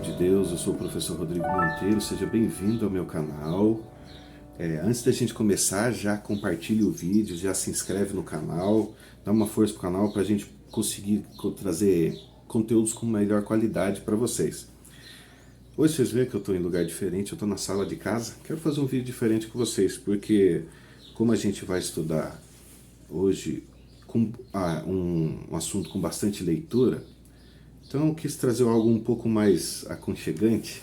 de Deus, eu sou o professor Rodrigo Monteiro, seja bem-vindo ao meu canal. Antes da gente começar, já compartilhe o vídeo, já se inscreve no canal, dá uma força pro canal para a gente conseguir trazer conteúdos com melhor qualidade para vocês. Hoje vocês veem que eu estou em lugar diferente, eu estou na sala de casa, quero fazer um vídeo diferente com vocês, porque como a gente vai estudar hoje um assunto com bastante leitura, então eu quis trazer algo um pouco mais aconchegante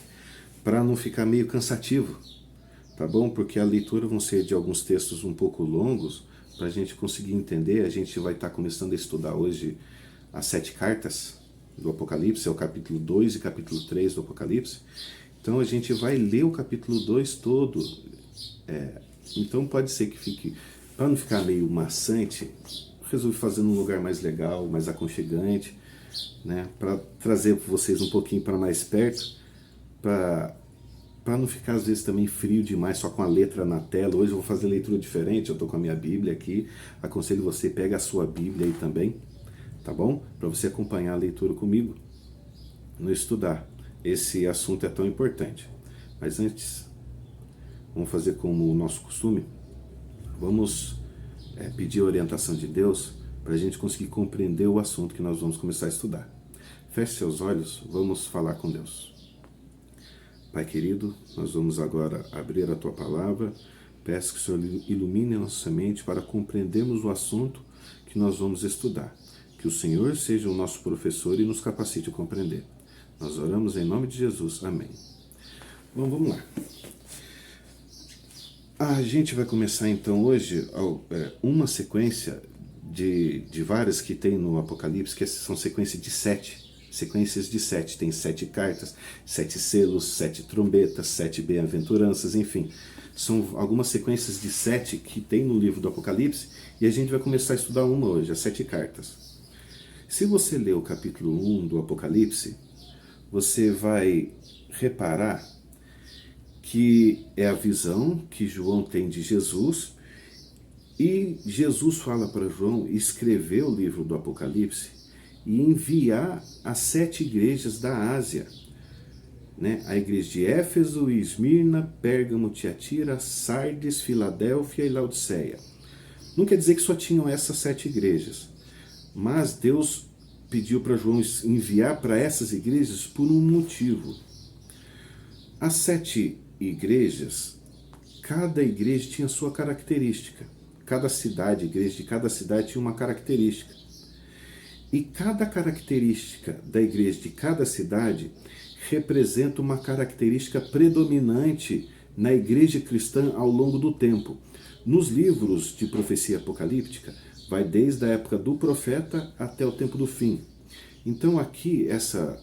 para não ficar meio cansativo, tá bom? Porque a leitura vão ser de alguns textos um pouco longos para a gente conseguir entender. A gente vai estar começando a estudar hoje as 7 cartas do Apocalipse, é o capítulo 2 e capítulo 3 do Apocalipse. Então a gente vai ler o capítulo 2 todo. Então pode ser que fique, para não ficar meio maçante, resolvi fazer num lugar mais legal, mais aconchegante, né, para trazer vocês um pouquinho para mais perto, para não ficar às vezes também frio demais só com a letra na tela. Hoje eu vou fazer leitura diferente, eu estou com a minha Bíblia aqui, aconselho você, pega a sua Bíblia aí também, tá bom? Para você acompanhar a leitura comigo, no estudar. Esse assunto é tão importante. Mas antes, vamos fazer como o nosso costume, vamos pedir a orientação de Deus para a gente conseguir compreender o assunto que nós vamos começar a estudar. Feche seus olhos, vamos falar com Deus. Pai querido, nós vamos agora abrir a Tua Palavra. Peço que o Senhor ilumine a nossa mente para compreendermos o assunto que nós vamos estudar. Que o Senhor seja o nosso professor e nos capacite a compreender. Nós oramos em nome de Jesus. Amém. Bom, vamos lá. A gente vai começar então hoje uma sequência de várias que tem no Apocalipse, que são sequências de 7. Tem 7 cartas, 7 selos, 7 trombetas, 7 bem-aventuranças, enfim. São algumas sequências de 7 que tem no livro do Apocalipse, e a gente vai começar a estudar uma hoje, as 7 cartas. Se você ler o capítulo 1 do Apocalipse, você vai reparar que é a visão que João tem de Jesus, e Jesus fala para João escrever o livro do Apocalipse e enviar as 7 igrejas da Ásia, né? A igreja de Éfeso, Esmirna, Pérgamo, Tiatira, Sardes, Filadélfia e Laodiceia. Não quer dizer que só tinham essas 7 igrejas, mas Deus pediu para João enviar para essas igrejas por um motivo. As 7 igrejas, cada igreja tinha sua característica. Cada cidade, igreja de cada cidade tinha uma característica. E cada característica da igreja de cada cidade representa uma característica predominante na igreja cristã ao longo do tempo. Nos livros de profecia apocalíptica, vai desde a época do profeta até o tempo do fim. Então aqui, essas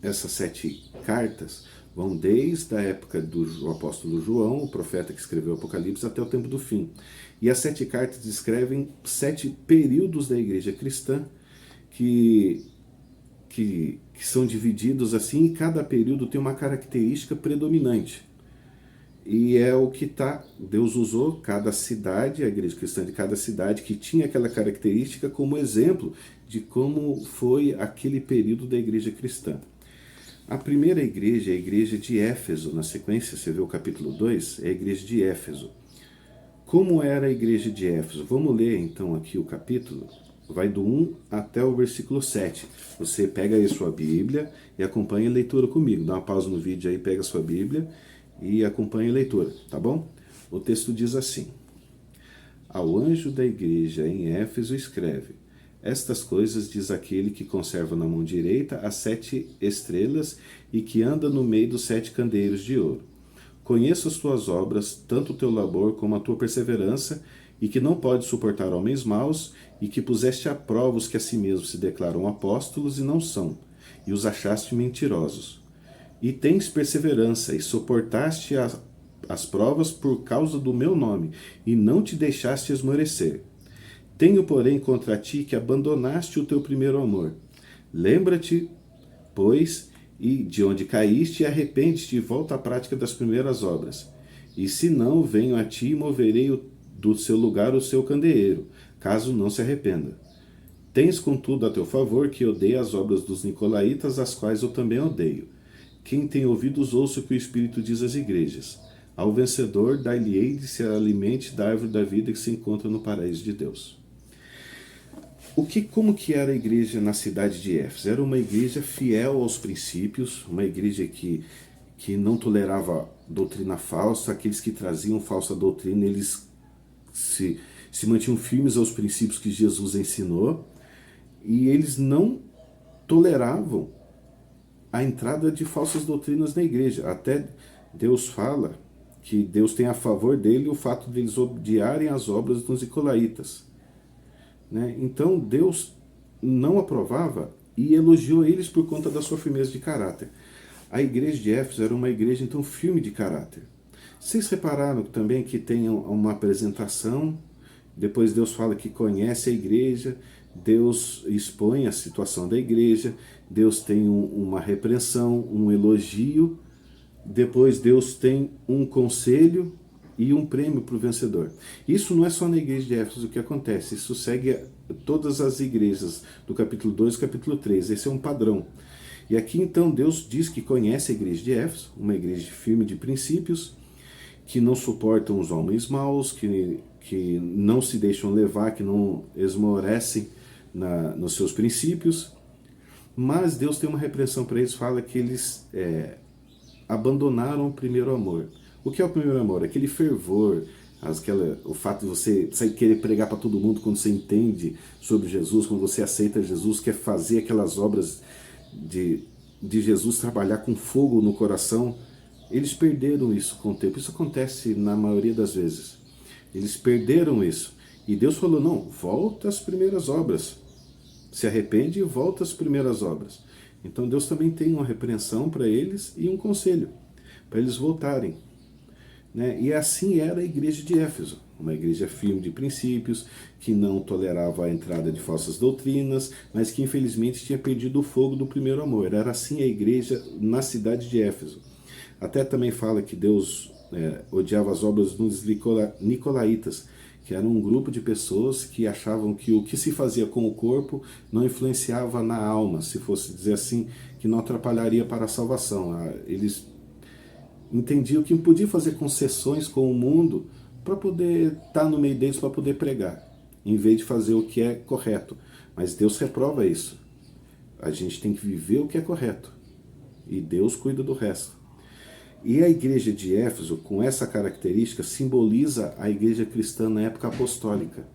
7 cartas vão desde a época do apóstolo João, o profeta que escreveu o Apocalipse, até o tempo do fim. E as 7 cartas descrevem 7 períodos da igreja cristã que são divididos assim, e cada período tem uma característica predominante. E é o que Deus usou cada cidade, a igreja cristã de cada cidade, que tinha aquela característica como exemplo de como foi aquele período da igreja cristã. A primeira igreja é a igreja de Éfeso. Na sequência, você vê o capítulo 2, é a igreja de Éfeso. Como era a igreja de Éfeso? Vamos ler então aqui o capítulo, vai do 1 até o versículo 7. Você pega aí a sua Bíblia e acompanha a leitura comigo. Dá uma pausa no vídeo aí, pega a sua Bíblia e acompanha a leitura, tá bom? O texto diz assim: Ao anjo da igreja em Éfeso escreve: Estas coisas diz aquele que conserva na mão direita as 7 estrelas e que anda no meio dos 7 candeeiros de ouro. Conheço as tuas obras, tanto o teu labor como a tua perseverança, e que não pode suportar homens maus, e que puseste à prova os que a si mesmos se declaram apóstolos e não são, e os achaste mentirosos. E tens perseverança, e suportaste as provas por causa do meu nome, e não te deixaste esmorecer. Tenho, porém, contra ti que abandonaste o teu primeiro amor. Lembra-te, pois, e de onde caíste, e arrepende-te e volta à prática das primeiras obras. E se não, venho a ti e moverei do seu lugar o seu candeeiro, caso não se arrependa. Tens, contudo, a teu favor que odeia as obras dos nicolaítas, as quais eu também odeio. Quem tem ouvidos, ouça o que o Espírito diz às igrejas. Ao vencedor, dar-lhe-ei de se alimente da árvore da vida que se encontra no paraíso de Deus. Como que era a igreja na cidade de Éfeso? Era uma igreja fiel aos princípios, uma igreja que não tolerava doutrina falsa. Aqueles que traziam falsa doutrina, eles se mantinham firmes aos princípios que Jesus ensinou, e eles não toleravam a entrada de falsas doutrinas na igreja. Até Deus fala que Deus tem a favor dele o fato de eles odiarem as obras dos nicolaítas, né? Então Deus não aprovava e elogiou eles por conta da sua firmeza de caráter. A igreja de Éfeso era uma igreja então firme de caráter. Vocês repararam também que tem uma apresentação, depois Deus fala que conhece a igreja, Deus expõe a situação da igreja, Deus tem uma repreensão, um elogio, depois Deus tem um conselho e um prêmio para o vencedor. Isso não é só na igreja de Éfeso o que acontece, isso segue todas as igrejas do capítulo 2 e capítulo 3, esse é um padrão. E aqui então Deus diz que conhece a igreja de Éfeso, uma igreja firme de princípios, que não suportam os homens maus, que não se deixam levar, que não esmorecem nos seus princípios, mas Deus tem uma repreensão para eles, fala que eles abandonaram o primeiro amor. O que é o primeiro amor? Aquele fervor, o fato de você querer pregar para todo mundo quando você entende sobre Jesus, quando você aceita Jesus, quer fazer aquelas obras de Jesus, trabalhar com fogo no coração. Eles perderam isso com o tempo. Isso acontece na maioria das vezes. Eles perderam isso. E Deus falou, não, volta às primeiras obras. Se arrepende e volta às primeiras obras. Então Deus também tem uma repreensão para eles e um conselho, para eles voltarem, né? E assim era a igreja de Éfeso, uma igreja firme de princípios, que não tolerava a entrada de falsas doutrinas, mas que infelizmente tinha perdido o fogo do primeiro amor. Era assim a igreja na cidade de Éfeso. Até também fala que Deus odiava as obras dos nicolaítas, que era um grupo de pessoas que achavam que o que se fazia com o corpo não influenciava na alma, se fosse dizer assim, que não atrapalharia para a salvação. Eles entendiam que podia fazer concessões com o mundo para poder estar no meio deles, para poder pregar, em vez de fazer o que é correto. Mas Deus reprova isso. A gente tem que viver o que é correto, e Deus cuida do resto. E a igreja de Éfeso, com essa característica, simboliza a igreja cristã na época apostólica,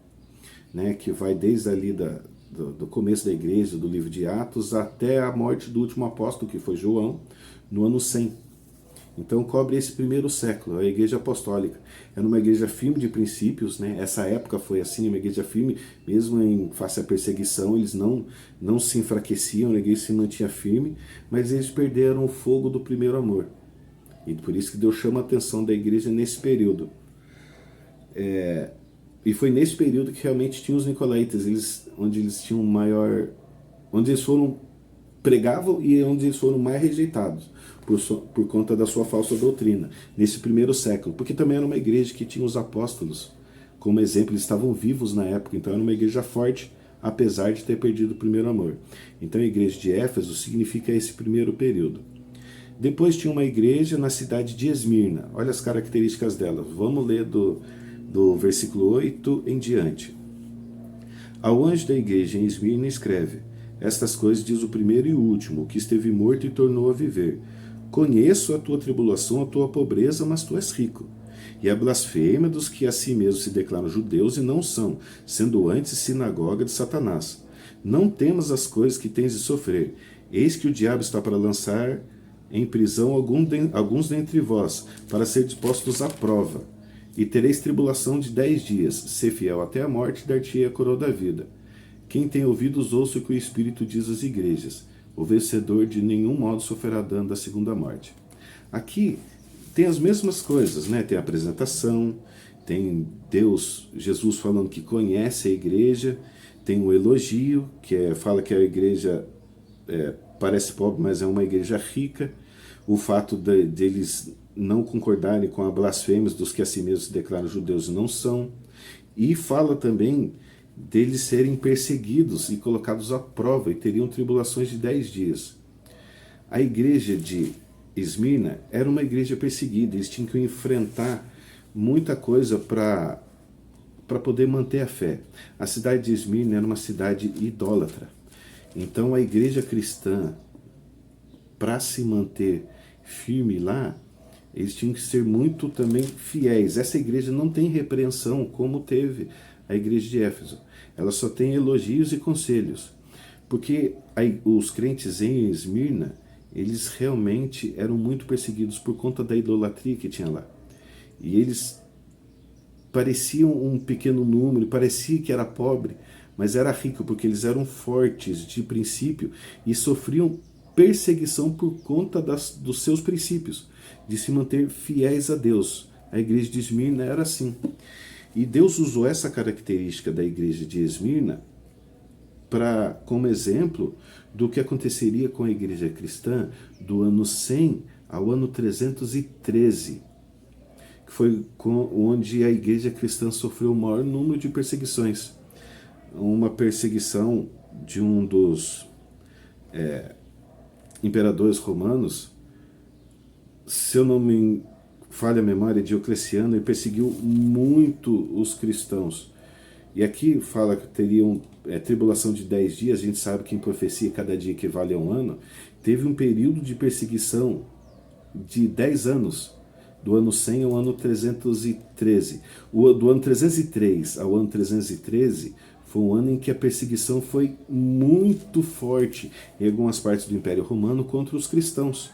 né, que vai desde ali do começo da igreja, do livro de Atos, até a morte do último apóstolo, que foi João, no ano 100. Então cobre esse primeiro século, a igreja apostólica. Era uma igreja firme de princípios, né? Essa época foi assim, uma igreja firme, mesmo em face à perseguição, eles não se enfraqueciam, a igreja se mantinha firme, mas eles perderam o fogo do primeiro amor. E por isso que Deus chama a atenção da igreja nesse período. E foi nesse período que realmente tinha os nicolaítas, onde eles tinham onde eles pregavam e onde eles foram mais rejeitados por conta da sua falsa doutrina, nesse primeiro século. Porque também era uma igreja que tinha os apóstolos como exemplo, eles estavam vivos na época, então era uma igreja forte, apesar de ter perdido o primeiro amor. Então a igreja de Éfeso significa esse primeiro período. Depois tinha uma igreja na cidade de Esmirna. Olha as características dela. Vamos ler do versículo 8 em diante. Ao anjo da igreja em Esmirna escreve: estas coisas diz o primeiro e o último, que esteve morto e tornou a viver. Conheço a tua tribulação, a tua pobreza, mas tu és rico. E a blasfêmia dos que a si mesmos se declaram judeus e não são, sendo antes sinagoga de Satanás. Não temas as coisas que tens de sofrer. Eis que o diabo está para lançar em prisão alguns dentre vós, para ser dispostos à prova. E tereis tribulação de 10 dias. Ser fiel até a morte, dar-te-ei a coroa da vida. Quem tem ouvidos, ouça o que o Espírito diz às igrejas. O vencedor de nenhum modo sofrerá dano da segunda morte. Aqui tem as mesmas coisas, né? Tem a apresentação, tem Jesus falando que conhece a igreja, tem o elogio, fala que a igreja parece pobre, mas é uma igreja rica. O fato deles não concordarem com a blasfêmia dos que a si mesmos se declaram judeus e não são. E fala também deles serem perseguidos e colocados à prova e teriam tribulações de 10 dias. A igreja de Esmirna era uma igreja perseguida, eles tinham que enfrentar muita coisa para poder manter a fé. A cidade de Esmirna era uma cidade idólatra. Então a igreja cristã, para se manter firme lá, eles tinham que ser muito também fiéis. Essa igreja não tem repreensão como teve a igreja de Éfeso. Ela só tem elogios e conselhos. Porque os crentes em Esmirna, eles realmente eram muito perseguidos por conta da idolatria que tinha lá. E eles pareciam um pequeno número, parecia que era pobre, mas era rico, porque eles eram fortes de princípio e sofriam perseguição por conta dos seus princípios, de se manter fiéis a Deus. A igreja de Esmirna era assim. E Deus usou essa característica da igreja de Esmirna como exemplo do que aconteceria com a igreja cristã do ano 100 ao ano 313, que foi onde a igreja cristã sofreu o maior número de perseguições. Uma perseguição de um dos imperadores romanos, se eu não me falha a memória, Diocleciano, ele perseguiu muito os cristãos. E aqui fala que teriam tribulação de 10 dias, a gente sabe que em profecia cada dia equivale a um ano. Teve um período de perseguição de 10 anos, do ano 100 ao ano 313. Do ano 303 ao ano 313 foi um ano em que a perseguição foi muito forte em algumas partes do Império Romano contra os cristãos.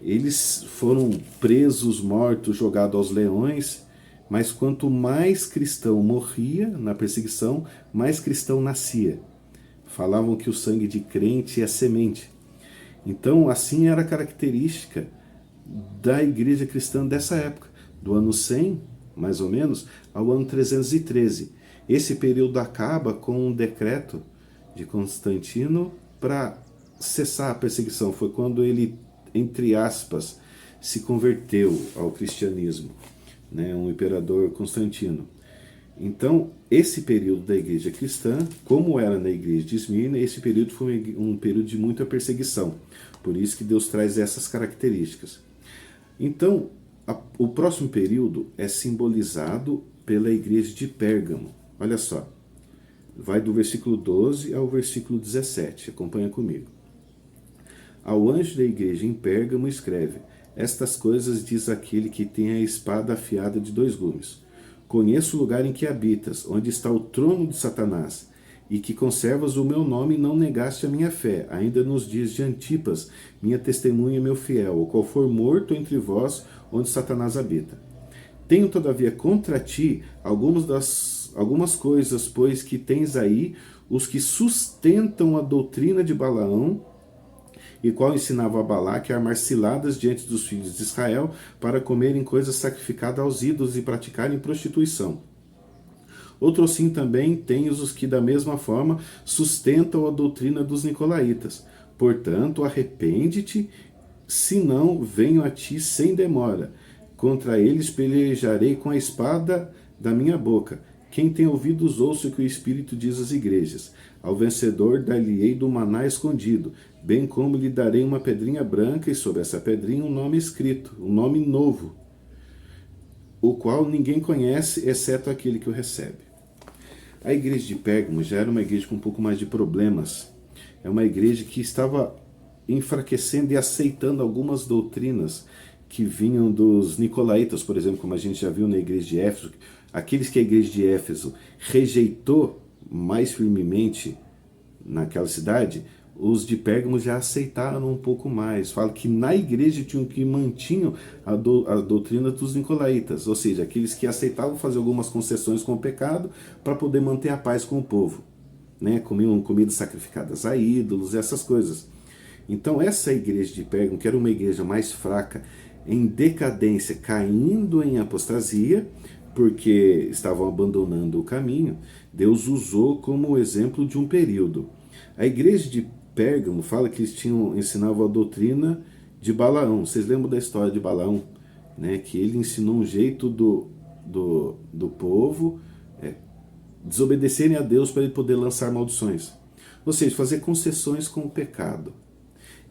Eles foram presos, mortos, jogados aos leões, mas quanto mais cristão morria na perseguição, mais cristão nascia. Falavam que o sangue de crente é semente. Então, assim era a característica da igreja cristã dessa época, do ano 100, mais ou menos, ao ano 313. Esse período acaba com um decreto de Constantino para cessar a perseguição. Foi quando ele, entre aspas, se converteu ao cristianismo, né? Um imperador Constantino. Então, esse período da igreja cristã, como era na igreja de Esmirna, esse período foi um período de muita perseguição. Por isso que Deus traz essas características. Então, o próximo período é simbolizado pela igreja de Pérgamo. Olha só, vai do versículo 12 ao versículo 17, acompanha comigo. Ao anjo da igreja em Pérgamo escreve: estas coisas diz aquele que tem a espada afiada de 2 gumes. Conheço o lugar em que habitas, onde está o trono de Satanás, e que conservas o meu nome e não negaste a minha fé, ainda nos dias de Antipas, minha testemunha e meu fiel, o qual for morto entre vós, onde Satanás habita. Tenho, todavia, contra ti algumas coisas, pois que tens aí os que sustentam a doutrina de Balaão, e qual ensinava a Balaque a armar ciladas diante dos filhos de Israel para comerem coisas sacrificadas aos ídolos e praticarem prostituição. Outro sim também tens os que da mesma forma sustentam a doutrina dos nicolaítas. Portanto, arrepende-te, senão venho a ti sem demora. Contra eles pelejarei com a espada da minha boca. Quem tem ouvidos ouça o que o Espírito diz às igrejas. Ao vencedor dar-lhe-ei do maná escondido, bem como lhe darei uma pedrinha branca, e sobre essa pedrinha um nome escrito, um nome novo, o qual ninguém conhece, exceto aquele que o recebe. A igreja de Pérgamo já era uma igreja com um pouco mais de problemas. É uma igreja que estava enfraquecendo e aceitando algumas doutrinas que vinham dos nicolaítas, por exemplo, como a gente já viu na igreja de Éfeso. Aqueles que a igreja de Éfeso rejeitou mais firmemente naquela cidade, os de Pérgamo já aceitaram um pouco mais. Fala que na igreja tinham que mantinham a doutrina dos nicolaítas, ou seja, aqueles que aceitavam fazer algumas concessões com o pecado para poder manter a paz com o povo, né? Comiam comidas sacrificadas a ídolos, essas coisas. Então essa igreja de Pérgamo, que era uma igreja mais fraca, em decadência, caindo em apostasia, porque estavam abandonando o caminho, Deus usou como exemplo de um período. A igreja de Pérgamo fala que eles ensinavam a doutrina de Balaão. Vocês lembram da história de Balaão, né? Que ele ensinou um jeito do povo desobedecerem a Deus para ele poder lançar maldições. Ou seja, fazer concessões com o pecado.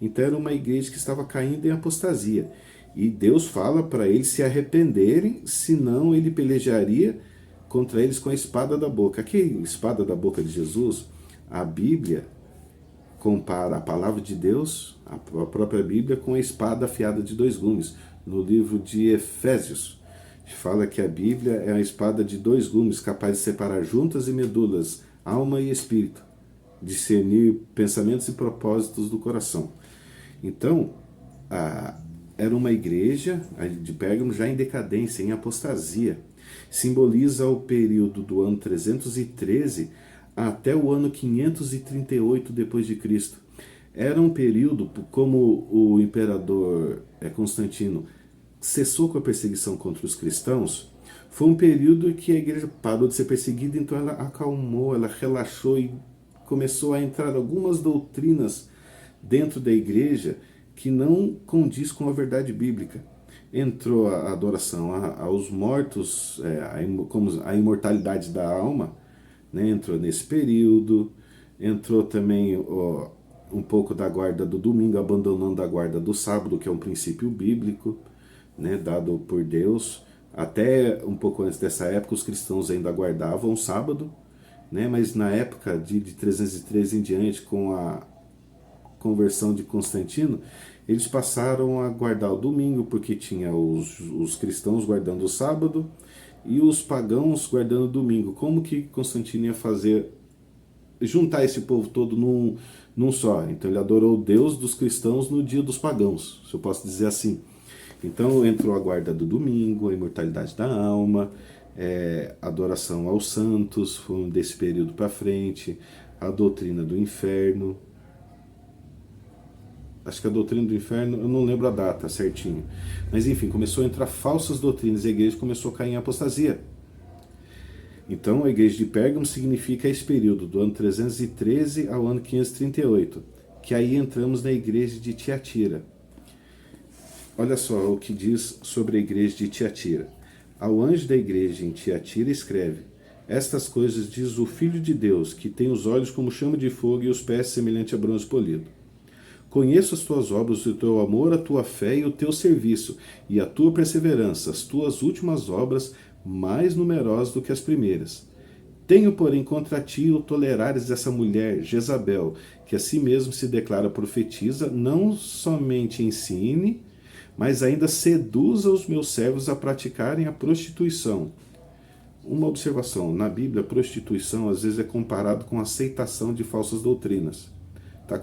Então era uma igreja que estava caindo em apostasia. E Deus fala para eles se arrependerem, senão ele pelejaria contra eles com a espada da boca. Aqui, espada da boca de Jesus, a Bíblia compara a palavra de Deus, a própria Bíblia, com a espada afiada de dois gumes. No livro de Efésios, fala que a Bíblia é a espada de dois gumes, capaz de separar juntas e medulas, alma e espírito, discernir pensamentos e propósitos do coração. Então, era uma igreja de Pérgamo já em decadência, em apostasia. Simboliza o período do ano 313 até o ano 538 depois de Cristo. Era um período, como o imperador Constantino cessou com a perseguição contra os cristãos, foi um período que a igreja parou de ser perseguida, então ela acalmou, ela relaxou e começou a entrar algumas doutrinas dentro da igreja que não condiz com a verdade bíblica. Entrou a adoração aos mortos, como a imortalidade da alma, né? Entrou nesse período. Entrou também um pouco da guarda do domingo, abandonando a guarda do sábado, que é um princípio bíblico, né, dado por Deus. Até um pouco antes dessa época, os cristãos ainda guardavam o sábado, né, mas na época de 313 em diante, com a conversão de Constantino, eles passaram a guardar o domingo, porque tinha os cristãos guardando o sábado e os pagãos guardando o domingo. Como que Constantino ia fazer, juntar esse povo todo num só? Então ele adorou o Deus dos cristãos no dia dos pagãos, se eu posso dizer assim. Então entrou a guarda do domingo, a imortalidade da alma, adoração aos santos, foi desse período para frente, a doutrina do inferno. Acho que a doutrina do inferno, eu não lembro a data certinho. Mas enfim, começou a entrar falsas doutrinas e a igreja começou a cair em apostasia. Então a igreja de Pérgamo significa esse período, do ano 313 ao ano 538. Que aí entramos na igreja de Tiatira. Olha só o que diz sobre a igreja de Tiatira. Ao anjo da igreja em Tiatira escreve: estas coisas diz o Filho de Deus, que tem os olhos como chama de fogo e os pés semelhante a bronze polido. Conheço as tuas obras, o teu amor, a tua fé e o teu serviço, e a tua perseverança, as tuas últimas obras, mais numerosas do que as primeiras. Tenho, porém, contra ti o tolerares essa mulher, Jezabel, que a si mesmo se declara profetisa, não somente ensine, mas ainda seduza os meus servos a praticarem a prostituição. Uma observação, na Bíblia, a prostituição às vezes é comparado com a aceitação de falsas doutrinas.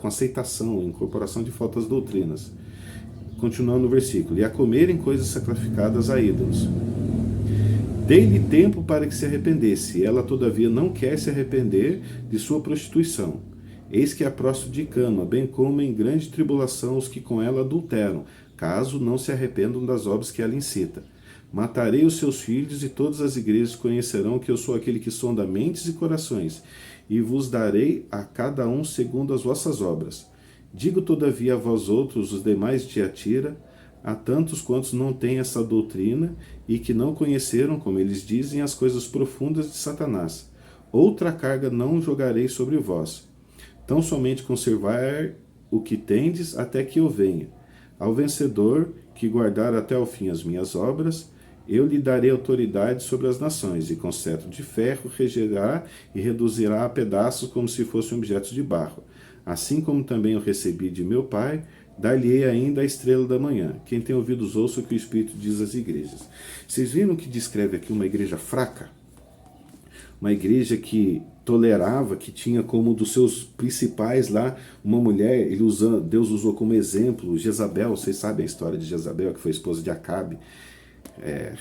Com aceitação, incorporação de falsas doutrinas. Continuando no versículo: e a comerem coisas sacrificadas a ídolos. Dei-lhe tempo para que se arrependesse, e ela todavia não quer se arrepender de sua prostituição. Eis que a prostro de cama, bem como em grande tribulação os que com ela adulteram, caso não se arrependam das obras que ela incita. Matarei os seus filhos, e todas as igrejas conhecerão que eu sou aquele que sonda mentes e corações, e vos darei a cada um segundo as vossas obras. Digo todavia a vós outros, os demais de Tiatira, a tantos quantos não têm essa doutrina, e que não conheceram, como eles dizem, as coisas profundas de Satanás. Outra carga não jogarei sobre vós. Tão somente conservar o que tendes até que eu venha. Ao vencedor, que guardar até o fim as minhas obras, eu lhe darei autoridade sobre as nações, e com cetro de ferro regerá e reduzirá a pedaços como se fossem objetos de barro. Assim como também eu recebi de meu Pai, dar-lhe-ei ainda a estrela da manhã. Quem tem ouvidos ouça o que o Espírito diz às igrejas. Vocês viram que descreve aqui uma igreja fraca? Uma igreja que tolerava, que tinha como um dos seus principais lá uma mulher, Deus usou como exemplo Jezabel. Vocês sabem a história de Jezabel, que foi esposa de Acabe,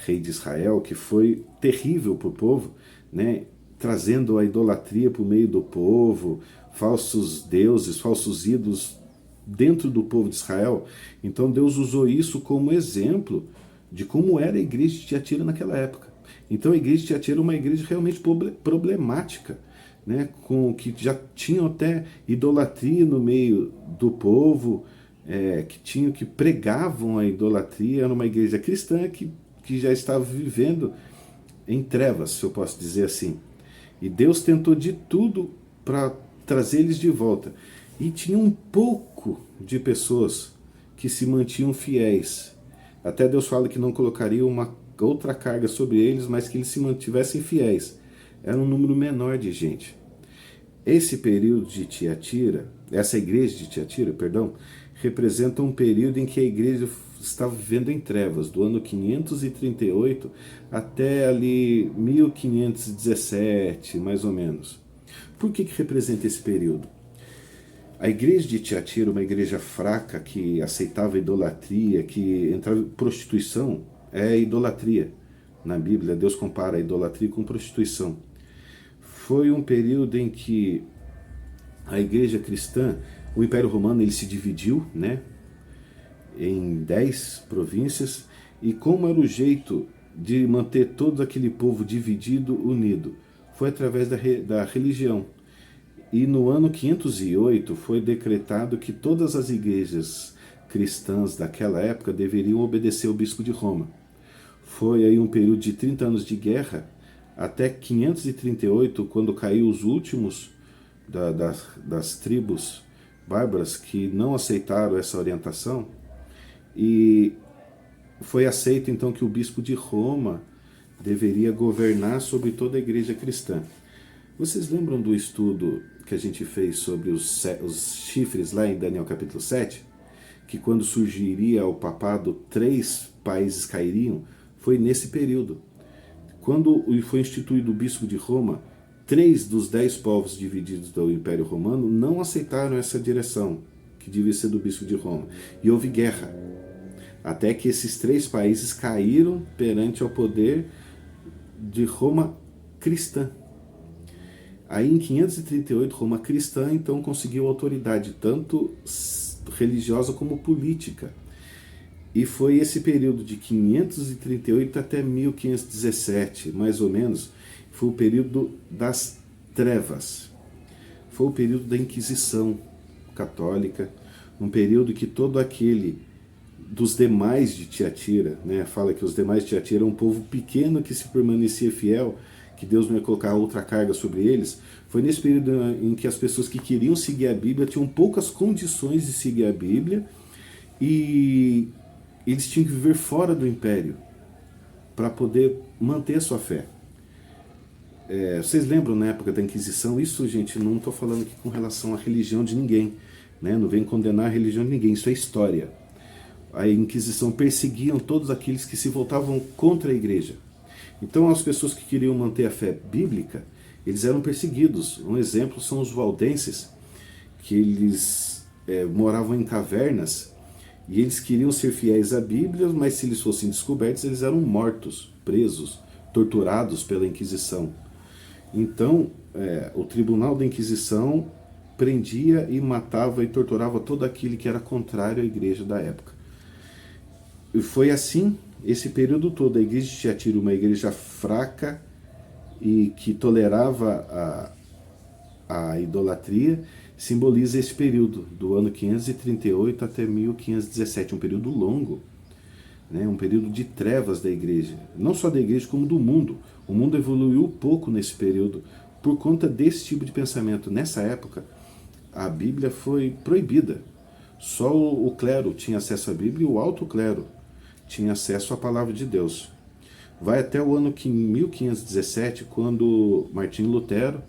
rei de Israel, que foi terrível para o povo, né? Trazendo a idolatria para o meio do povo, falsos deuses, falsos ídolos dentro do povo de Israel. Então Deus usou isso como exemplo de como era a igreja de Tiatira naquela época. Então a igreja de Tiatira é uma igreja realmente problemática, né? Que já tinham até idolatria no meio do povo, que pregavam a idolatria. Era uma igreja cristã que já estava vivendo em trevas, se eu posso dizer assim. E Deus tentou de tudo para trazer eles de volta. E tinha um pouco de pessoas que se mantinham fiéis. Até Deus fala que não colocaria uma outra carga sobre eles, mas que eles se mantivessem fiéis. Era um número menor de gente. Esse período de Tiatira, essa igreja de Tiatira, perdão, representa um período em que a igreja estava vivendo em trevas, do ano 538 até ali 1517, mais ou menos. Por que representa esse período? A igreja de Tiatira, uma igreja fraca, que aceitava idolatria, que entrava em prostituição, é idolatria. Na Bíblia, Deus compara a idolatria com prostituição. Foi um período em que a igreja cristã, o Império Romano, ele se dividiu, né, em 10 províncias, e como era o jeito de manter todo aquele povo dividido, unido? Foi através da religião. E no ano 508 foi decretado que todas as igrejas cristãs daquela época deveriam obedecer ao bispo de Roma. Foi aí um período de 30 anos de guerra, até 538, quando caiu os últimos das tribos bárbaras que não aceitaram essa orientação, e foi aceito então que o bispo de Roma deveria governar sobre toda a igreja cristã. Vocês lembram do estudo que a gente fez sobre os chifres lá em Daniel capítulo 7? Que quando surgiria o papado, 3 países cairiam? Foi nesse período. Quando foi instituído o bispo de Roma, 3 dos 10 povos divididos do Império Romano não aceitaram essa direção, que devia ser do bispo de Roma. E houve guerra. Até que esses 3 países caíram perante ao poder de Roma cristã. Aí em 538, Roma cristã então conseguiu autoridade, tanto religiosa como política. E foi esse período de 538 até 1517, mais ou menos, foi o período das trevas. Foi o período da Inquisição católica, um período que todo aquele dos demais de Tiatira, né, fala que os demais de Tiatira é um povo pequeno que se permanecia fiel, que Deus não ia colocar outra carga sobre eles. Foi nesse período em que as pessoas que queriam seguir a Bíblia tinham poucas condições de seguir a Bíblia, e eles tinham que viver fora do Império para poder manter a sua fé. Vocês lembram na época da Inquisição? Isso, gente, não estou falando aqui com relação à religião de ninguém, né? Não vem condenar a religião de ninguém, isso é história. A Inquisição perseguiam todos aqueles que se voltavam contra a igreja. Então as pessoas que queriam manter a fé bíblica, eles eram perseguidos. Um exemplo são os valdenses, que eles moravam em cavernas, e eles queriam ser fiéis à Bíblia, mas se eles fossem descobertos, eles eram mortos, presos, torturados pela Inquisição. Então, o tribunal da Inquisição prendia e matava e torturava todo aquele que era contrário à igreja da época. E foi assim, esse período todo, a igreja de Tiatira, uma igreja fraca e que tolerava a idolatria, simboliza esse período, do ano 538 até 1517, um período longo, né? Um período de trevas da igreja, não só da igreja como do mundo. O mundo evoluiu pouco nesse período por conta desse tipo de pensamento. Nessa época, a Bíblia foi proibida. Só o clero tinha acesso à Bíblia, e o alto clero tinha acesso à palavra de Deus. Vai até o ano 1517, quando Martinho Lutero,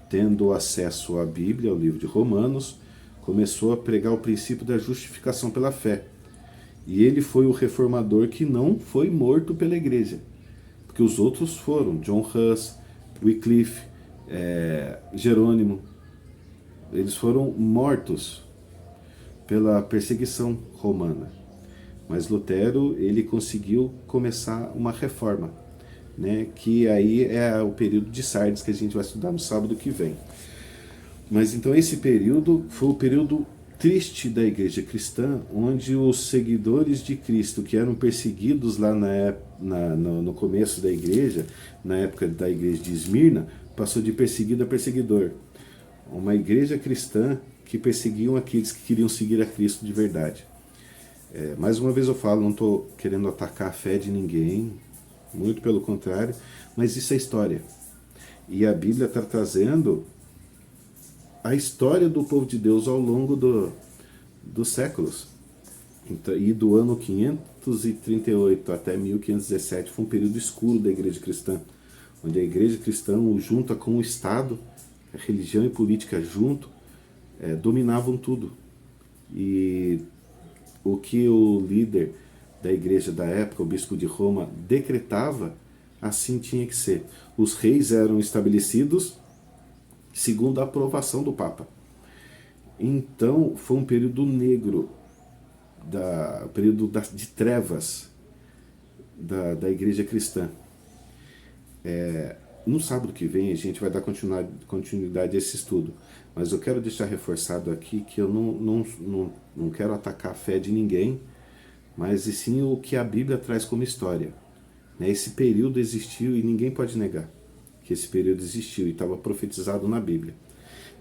tendo acesso à Bíblia, ao livro de Romanos, começou a pregar o princípio da justificação pela fé. E ele foi o reformador que não foi morto pela igreja, porque os outros foram, John Huss, Wycliffe, Jerônimo, eles foram mortos pela perseguição romana. Mas Lutero, ele conseguiu começar uma reforma, né, que aí é o período de Sardes, que a gente vai estudar no sábado que vem. Mas então esse período foi o período triste da igreja cristã, onde os seguidores de Cristo, que eram perseguidos lá no começo da igreja, na época da igreja de Esmirna, passou de perseguido a perseguidor. Uma igreja cristã que perseguiam aqueles que queriam seguir a Cristo de verdade. Mais uma vez eu falo, não estou querendo atacar a fé de ninguém, muito pelo contrário, mas isso é história. E a Bíblia está trazendo a história do povo de Deus ao longo dos séculos. Então, e do ano 538 até 1517 foi um período escuro da igreja cristã, onde a igreja cristã, junto com o Estado, a religião e política junto, dominavam tudo. E o que o líder da igreja da época, o bispo de Roma, decretava, assim tinha que ser. Os reis eram estabelecidos segundo a aprovação do Papa. Então foi um período negro, período de trevas da igreja cristã. No sábado que vem a gente vai dar continuidade a esse estudo, mas eu quero deixar reforçado aqui que eu não quero atacar a fé de ninguém, mas e sim o que a Bíblia traz como história. Esse período existiu e ninguém pode negar que esse período existiu e estava profetizado na Bíblia,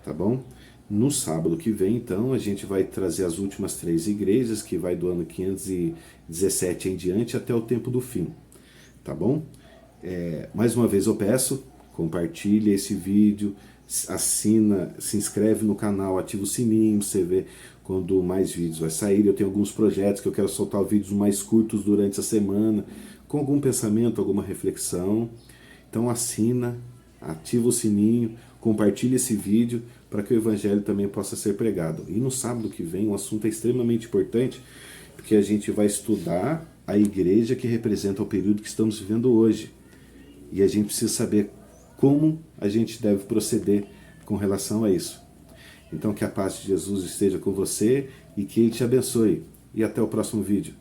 tá bom? No sábado que vem, então, a gente vai trazer as últimas 3 igrejas, que vai do ano 517 em diante até o tempo do fim, tá bom? Mais uma vez eu peço, compartilhe esse vídeo, assina, se inscreve no canal, ativa o sininho para você ver quando mais vídeos vai sair. Eu tenho alguns projetos que eu quero soltar vídeos mais curtos durante a semana, com algum pensamento, alguma reflexão. Então assina, ativa o sininho, compartilhe esse vídeo para que o evangelho também possa ser pregado. E no sábado que vem o assunto é extremamente importante, porque a gente vai estudar a igreja que representa o período que estamos vivendo hoje. E a gente precisa saber como a gente deve proceder com relação a isso. Então que a paz de Jesus esteja com você e que Ele te abençoe. E até o próximo vídeo.